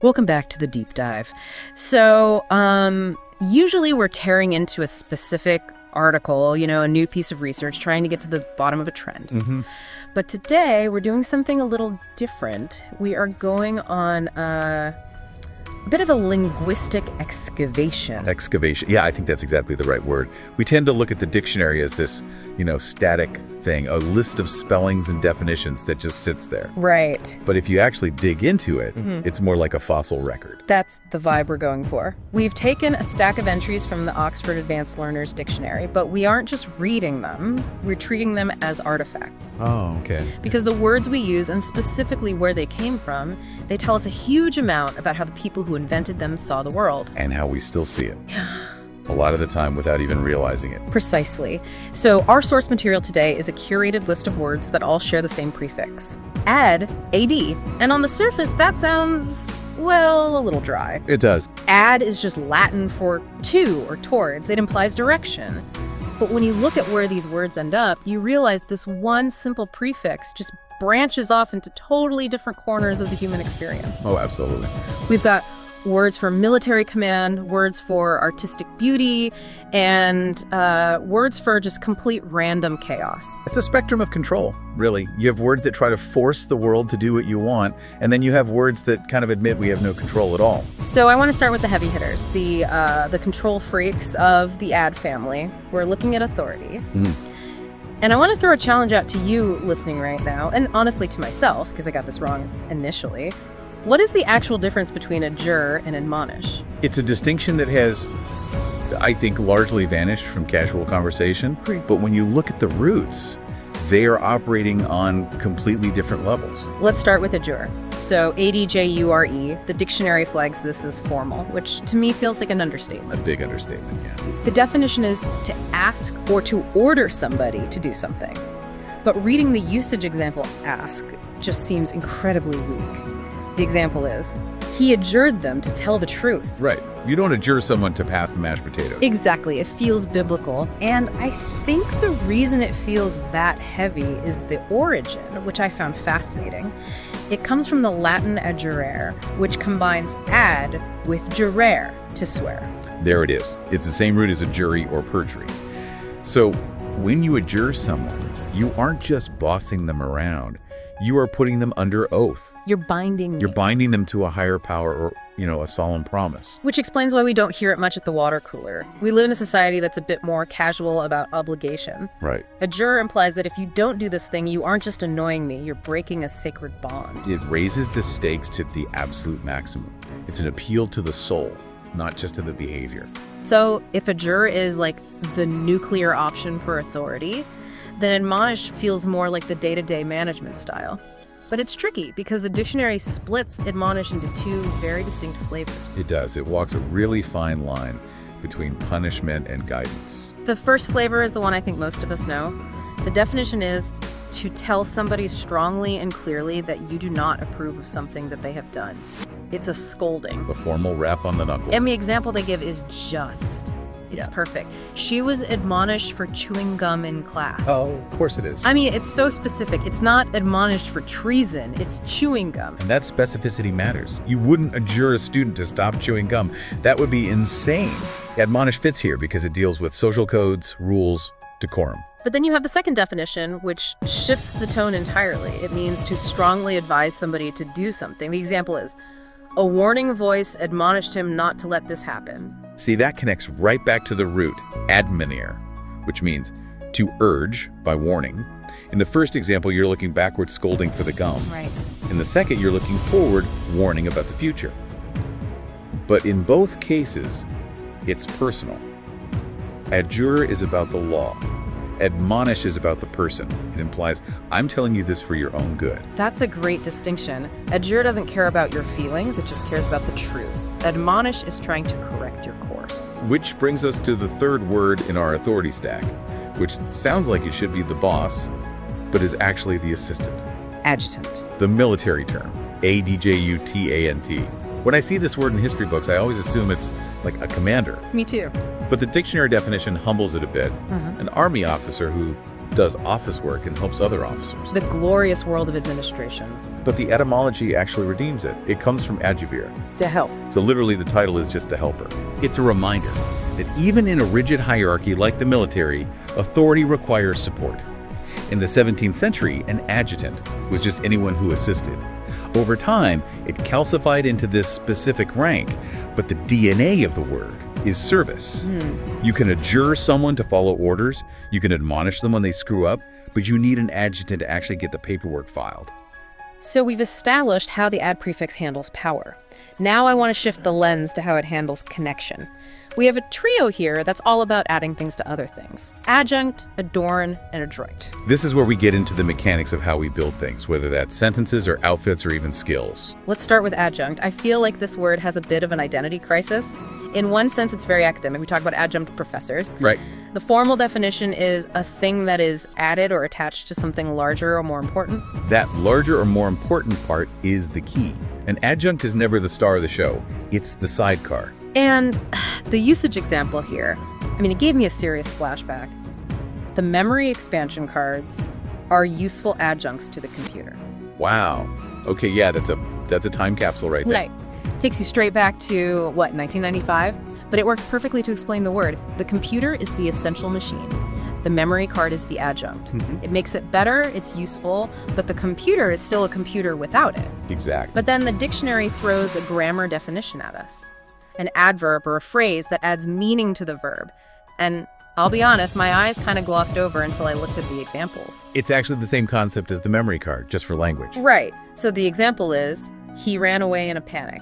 Welcome back to the deep dive. So, usually we're tearing into a specific article, a new piece of research, trying to get to the bottom of a trend. Mm-hmm. But today we're doing something a little different. We are going on a bit of a linguistic excavation. Excavation. Yeah, I think that's exactly the right word. We tend to look at the dictionary as this, static thing, a list of spellings and definitions that just sits there. Right. But if you actually dig into it, it's more like a fossil record. That's the vibe we're going for. We've taken a stack of entries from the Oxford Advanced Learners Dictionary, but we aren't just reading them, we're treating them as artifacts. Oh, okay. Because the words we use, and specifically where they came from, they tell us a huge amount about how the people who invented them saw the world. And how we still see it. A lot of the time without even realizing it. Precisely. So our source material today is a curated list of words that all share the same prefix. Ad, A-D. And on the surface, that sounds, well, a little dry. It does. Ad is just Latin for to or towards. It implies direction. But when you look at where these words end up, you realize this one simple prefix just branches off into totally different corners of the human experience. Oh, absolutely. We've got words for military command, words for artistic beauty, and words for just complete random chaos. It's a spectrum of control, really. You have words that try to force the world to do what you want, and then you have words that kind of admit we have no control at all. So I want to start with the heavy hitters, the control freaks of the ad family. We're looking at authority. And I want to throw a challenge out to you listening right now, and honestly to myself, because I got this wrong initially. What is the actual difference between adjure and admonish? It's a distinction that has, I think, largely vanished from casual conversation. But when you look at the roots, they are operating on completely different levels. Let's start with adjure. So A-D-J-U-R-E, the dictionary flags this as formal, which to me feels like an understatement. A big understatement, yeah. The definition is to ask or to order somebody to do something. But reading the usage example, ask, just seems incredibly weak. The example is, he adjured them to tell the truth. Right. You don't adjure someone to pass the mashed potatoes. Exactly. It feels biblical. And I think the reason it feels that heavy is the origin, which I found fascinating. It comes from the Latin adjurare, which combines ad with jurare, to swear. There it is. It's the same root as a jury or perjury. So when you adjure someone, you aren't just bossing them around. You are putting them under oath. You're binding them to a higher power or, a solemn promise. Which explains why we don't hear it much at the water cooler. We live in a society that's a bit more casual about obligation. Right. Adjure implies that if you don't do this thing, you aren't just annoying me, you're breaking a sacred bond. It raises the stakes to the absolute maximum. It's an appeal to the soul, not just to the behavior. So if adjure is like the nuclear option for authority, then admonish feels more like the day-to-day management style. But it's tricky because the dictionary splits admonish into two very distinct flavors. It does. It walks a really fine line between punishment and guidance. The first flavor is the one I think most of us know. The definition is to tell somebody strongly and clearly that you do not approve of something that they have done. It's a scolding. A formal rap on the knuckles. And the example they give is just. It's perfect. She was admonished for chewing gum in class. Oh, of course it is. I mean, it's so specific. It's not admonished for treason. It's chewing gum. And that specificity matters. You wouldn't adjure a student to stop chewing gum. That would be insane. Admonish fits here because it deals with social codes, rules, decorum. But then you have the second definition, which shifts the tone entirely. It means to strongly advise somebody to do something. The example is, a warning voice admonished him not to let this happen. See, that connects right back to the root, admonere, which means to urge by warning. In the first example, you're looking backward, scolding for the gum. Right. In the second, you're looking forward, warning about the future. But in both cases, it's personal. Adjure is about the law. Admonish is about the person. It implies, I'm telling you this for your own good. That's a great distinction. Adjure doesn't care about your feelings, it just cares about the truth. Admonish is trying to correct your course. Which brings us to the third word in our authority stack, which sounds like it should be the boss, but is actually the assistant. Adjutant. The military term, A-D-J-U-T-A-N-T. When I see this word in history books, I always assume it's like a commander. Me too. But the dictionary definition humbles it a bit. An army officer who does office work and helps other officers. The glorious world of administration. But the etymology actually redeems it. It comes from adjuvere. To help. So literally the title is just the helper. It's a reminder that even in a rigid hierarchy like the military, authority requires support. In the 17th century, an adjutant was just anyone who assisted. Over time, it calcified into this specific rank, but the DNA of the word is service. You can adjure someone to follow orders, you can admonish them when they screw up, but you need an adjutant to actually get the paperwork filed. So we've established how the ad prefix handles power. Now I want to shift the lens to how it handles connection. We have a trio here that's all about adding things to other things. Adjunct, adorn, and adroit. This is where we get into the mechanics of how we build things, whether that's sentences or outfits or even skills. Let's start with adjunct. I feel like this word has a bit of an identity crisis. In one sense, it's very academic. We talk about adjunct professors. Right. The formal definition is a thing that is added or attached to something larger or more important. That larger or more important part is the key. An adjunct is never the star of the show. It's the sidecar. And the usage example here, I mean, it gave me a serious flashback. The memory expansion cards are useful adjuncts to the computer. Wow. Okay, yeah, that's a time capsule right there. Right. Takes you straight back to, 1995? But it works perfectly to explain the word. The computer is the essential machine. The memory card is the adjunct. It makes it better, it's useful, but the computer is still a computer without it. Exactly. But then the dictionary throws a grammar definition at us. An adverb or a phrase that adds meaning to the verb. And I'll be honest, my eyes kind of glossed over until I looked at the examples. It's actually the same concept as the memory card, just for language. Right. So the example is, he ran away in a panic.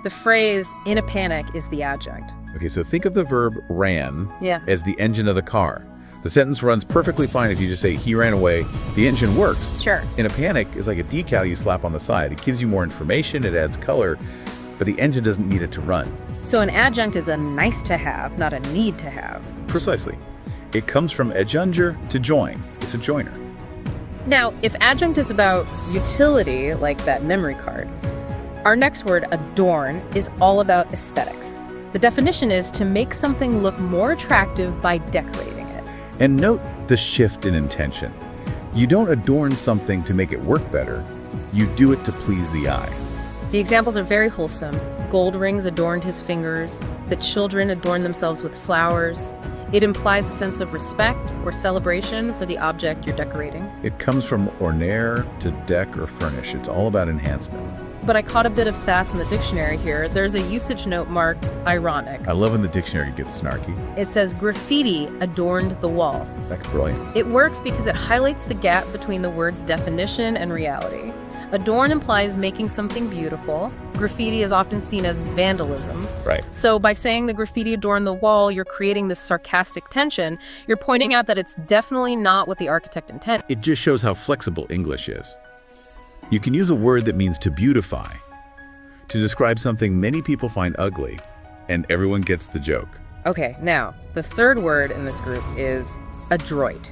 The phrase, in a panic, is the adjunct. Okay, so think of the verb ran Yeah. as the engine of the car. The sentence runs perfectly fine if you just say, he ran away. The engine works. Sure. In a panic is like a decal you slap on the side. It gives you more information, it adds color, but the engine doesn't need it to run. So an adjunct is a nice to have, not a need to have. Precisely. It comes from adjunger to join. It's a joiner. Now, if adjunct is about utility, like that memory card, our next word, adorn, is all about aesthetics. The definition is to make something look more attractive by decorating it. And note the shift in intention. You don't adorn something to make it work better. You do it to please the eye. The examples are very wholesome. Gold rings adorned his fingers. The children adorned themselves with flowers. It implies a sense of respect or celebration for the object you're decorating. It comes from ornare to deck or furnish. It's all about enhancement. But I caught a bit of sass in the dictionary here. There's a usage note marked ironic. I love when the dictionary gets snarky. It says graffiti adorned the walls. That's brilliant. It works because it highlights the gap between the word's definition and reality. Adorn implies making something beautiful. Graffiti is often seen as vandalism. Right. So by saying the graffiti adorned the wall, you're creating this sarcastic tension. You're pointing out that it's definitely not what the architect intended. It just shows how flexible English is. You can use a word that means to beautify, to describe something many people find ugly, and everyone gets the joke. Okay, now, the third word in this group is adroit.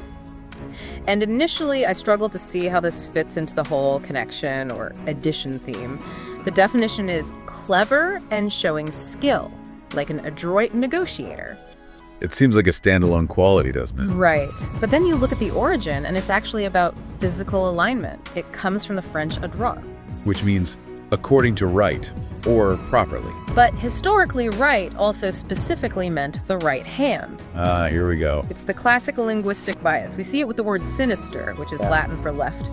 And initially, I struggled to see how this fits into the whole connection or addition theme. The definition is clever and showing skill, like an adroit negotiator. It seems like a standalone quality, doesn't it? Right. But then you look at the origin, and it's actually about physical alignment. It comes from the French adroit. Which means according to right, or properly. But historically, right also specifically meant the right hand. Here we go. It's the classical linguistic bias. We see it with the word sinister, which is Latin for left.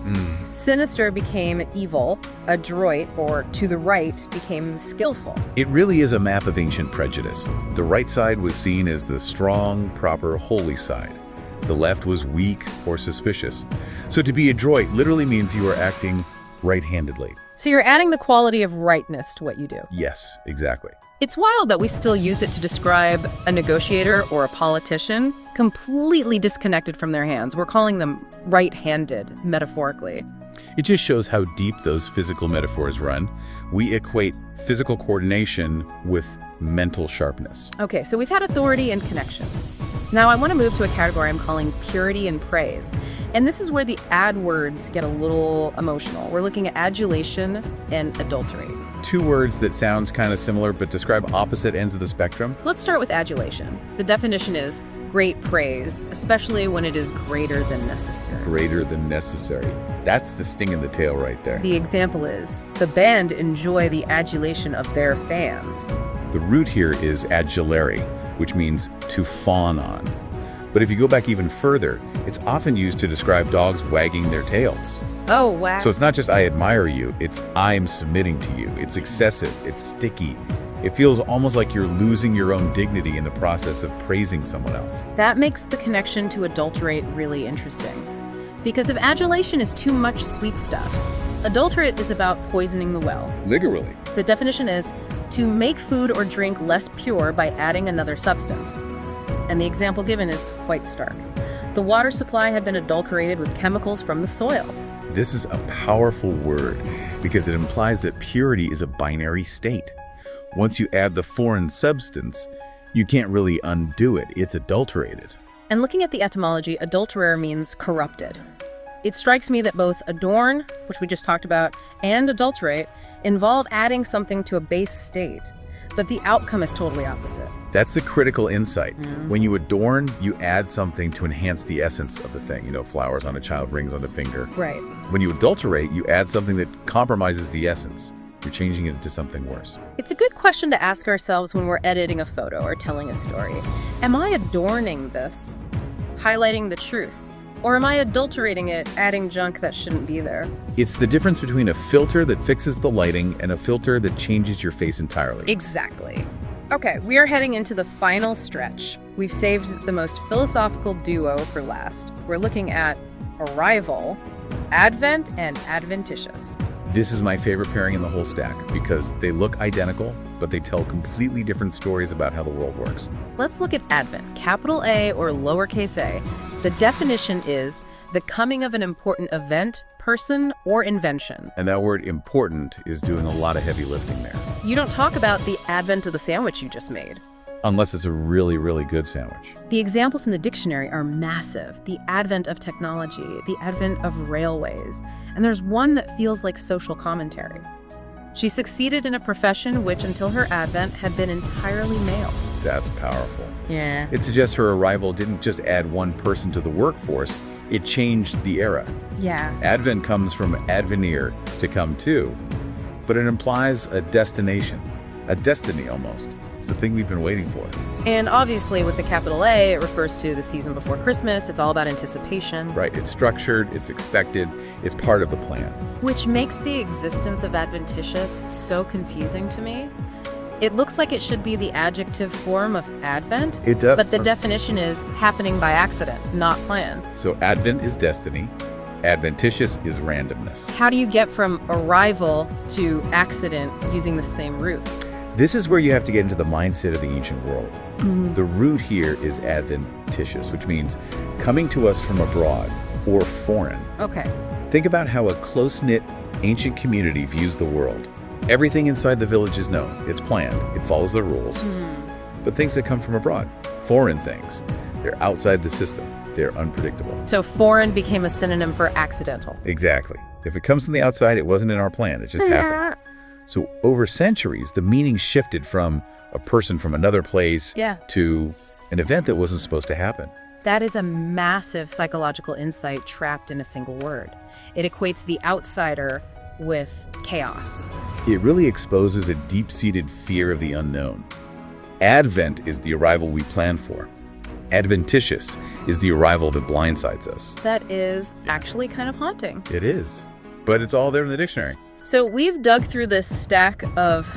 Sinister became evil. Adroit, or to the right, became skillful. It really is a map of ancient prejudice. The right side was seen as the strong, proper, holy side. The left was weak or suspicious. So to be adroit literally means you are acting right-handedly. So you're adding the quality of rightness to what you do. Yes, exactly. It's wild that we still use it to describe a negotiator or a politician, completely disconnected from their hands. We're calling them right-handed, metaphorically. It just shows how deep those physical metaphors run. We equate physical coordination with mental sharpness. Okay, so we've had authority and connection. Now I want to move to a category I'm calling purity and praise. And this is where the ad words get a little emotional. We're looking at adulation and adultery. Two words that sounds kind of similar but describe opposite ends of the spectrum. Let's start with adulation. The definition is great praise, especially when it is greater than necessary. Greater than necessary. That's the sting in the tail right there. The example is, the band enjoy the adulation of their fans. The root here is adulary, which means to fawn on. But if you go back even further, it's often used to describe dogs wagging their tails. Oh, wow. So it's not just I admire you, it's I'm submitting to you. It's excessive, it's sticky. It feels almost like you're losing your own dignity in the process of praising someone else. That makes the connection to adulterate really interesting. Because if adulation is too much sweet stuff, adulterate is about poisoning the well. Literally. The definition is to make food or drink less pure by adding another substance. And the example given is quite stark. The water supply had been adulterated with chemicals from the soil. This is a powerful word because it implies that purity is a binary state. Once you add the foreign substance, you can't really undo it. It's adulterated. And looking at the etymology, adulterer means corrupted. It strikes me that both adorn, which we just talked about, and adulterate involve adding something to a base state, but the outcome is totally opposite. That's the critical insight. When you adorn, you add something to enhance the essence of the thing. You know, flowers on a child, rings on the finger. Right. When you adulterate, you add something that compromises the essence. You're changing it into something worse. It's a good question to ask ourselves when we're editing a photo or telling a story. Am I adorning this, highlighting the truth? Or am I adulterating it, adding junk that shouldn't be there? It's the difference between a filter that fixes the lighting and a filter that changes your face entirely. Exactly. Okay, we are heading into the final stretch. We've saved the most philosophical duo for last. We're looking at arrival, Advent, and adventitious. This is my favorite pairing in the whole stack because they look identical, but they tell completely different stories about how the world works. Let's look at Advent, capital A or lowercase a. The definition is the coming of an important event, person, or invention. And that word important is doing a lot of heavy lifting there. You don't talk about the advent of the sandwich you just made. Unless it's a really, really good sandwich. The examples in the dictionary are massive. The advent of technology, the advent of railways, and there's one that feels like social commentary. She succeeded in a profession which, until her advent, had been entirely male. That's powerful. Yeah. It suggests her arrival didn't just add one person to the workforce, it changed the era. Yeah. Advent comes from advenir, to come to, but it implies a destination, a destiny almost. It's the thing we've been waiting for. And obviously with the capital A, it refers to the season before Christmas. It's all about anticipation. Right, it's structured, it's expected, it's part of the plan. Which makes the existence of adventitious so confusing to me. It looks like it should be the adjective form of advent, It does. but the definition is happening by accident, not planned. So Advent is destiny, adventitious is randomness. How do you get from arrival to accident using the same root? This is where you have to get into the mindset of the ancient world. The root here is adventitious, which means coming to us from abroad or foreign. Okay. Think about how a close-knit ancient community views the world. Everything inside the village is known. It's planned. It follows the rules. But things that come from abroad, foreign things, they're outside the system. They're unpredictable. So foreign became a synonym for accidental. Exactly. If it comes from the outside, it wasn't in our plan. It just happened. So over centuries, the meaning shifted from a person from another place to an event that wasn't supposed to happen. That is a massive psychological insight trapped in a single word. It equates the outsider with chaos. It really exposes a deep-seated fear of the unknown. Advent is the arrival we plan for. Adventitious is the arrival that blindsides us. That is actually kind of haunting. It is, but it's all there in the dictionary. So we've dug through this stack of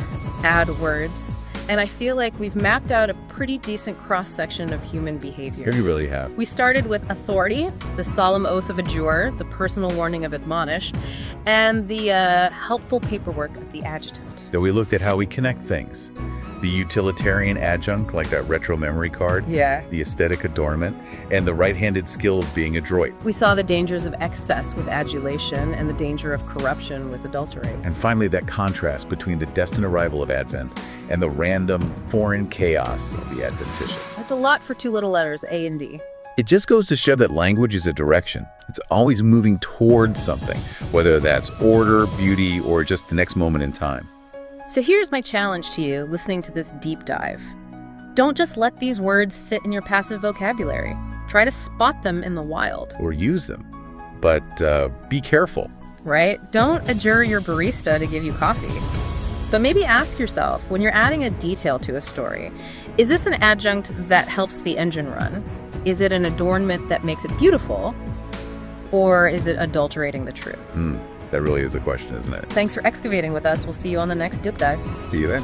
ad words, and I feel like we've mapped out a pretty decent cross-section of human behavior. Here you really have. We started with authority, the solemn oath of adjure, the personal warning of admonish, and the helpful paperwork of the adjutant. Then we looked at how we connect things. The utilitarian adjunct, like that retro memory card. Yeah. The aesthetic adornment, and the right-handed skill of being adroit. We saw the dangers of excess with adulation and the danger of corruption with adulterate. And finally, that contrast between the destined arrival of Advent and the random, foreign chaos of the adventitious. That's a lot for two little letters, A and D. It just goes to show that language is a direction. It's always moving towards something, whether that's order, beauty, or just the next moment in time. So here's my challenge to you listening to this deep dive. Don't just let these words sit in your passive vocabulary. Try to spot them in the wild. Or use them. But be careful. Right? Don't adjure your barista to give you coffee. But maybe ask yourself, when you're adding a detail to a story, is this an adjunct that helps the engine run? Is it an adornment that makes it beautiful? Or is it adulterating the truth? That really is the question, isn't it? Thanks for excavating with us. We'll see you on the next Dip Dive. See you then.